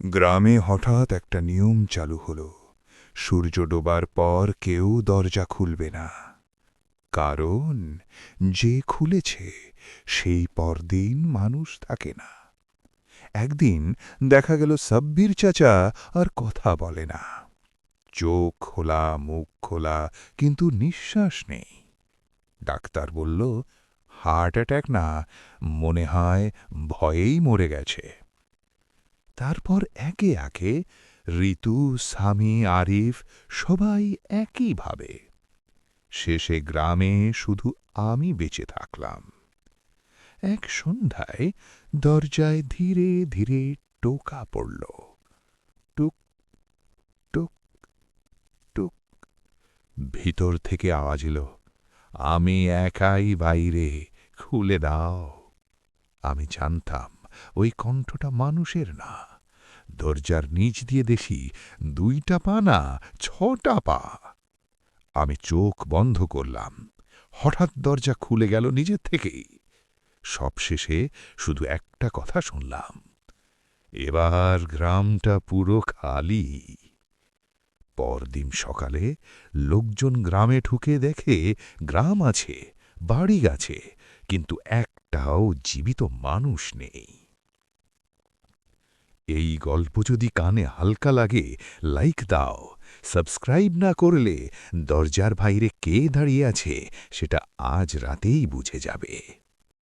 গ্রামে হঠাৎ একটা নিয়ম চালু হলো। সূর্য ডোবার পর কেউ দরজা খুলবে না। কারণ যে খুলেছে সেই পরদিন মানুষ থাকে না। একদিন দেখা গেল সাব্বির চাচা আর কথা বলে না। চোখ খোলা, মুখ খোলা, কিন্তু নিঃশ্বাস নেই। ডাক্তার বলল, হার্ট অ্যাটাক না, মনে হয় ভয়েই মরে গেছে। তারপর একে একে ঋতু, স্বামী, আরিফ সবাই একই ভাবে। শেষে গ্রামে শুধু আমি বেঁচে থাকলাম। এক সন্ধ্যায় দরজায় ধীরে ধীরে টোকা পড়ল। টুক টুক টুক। ভিতর থেকে আওয়াজ এলো, আমি একাই বাইরে, খুলে দাও। আমি জানতাম ওই কণ্ঠটা মানুষের না। দরজার নিচ দিয়ে দেখি 2টা পা না, 6টা পা। আমি চোখ বন্ধ করলাম। হঠাৎ দরজা খুলে গেল নিজের থেকেই। সবশেষে শুধু একটা কথা শুনলাম, এবার গ্রামটা পুরো খালি। পরদিন সকালে লোকজন গ্রামে ঢুকে দেখে গ্রাম আছে, বাড়ি আছে, কিন্তু একটাও জীবিত মানুষ নেই। এই গল্প যদি কানে হালকা লাগে, লাইক দাও। সাবস্ক্রাইব না করলে দরজার বাইরে কে দাঁড়িয়ে আছে সেটা আজ রাতেই বুঝে যাবে।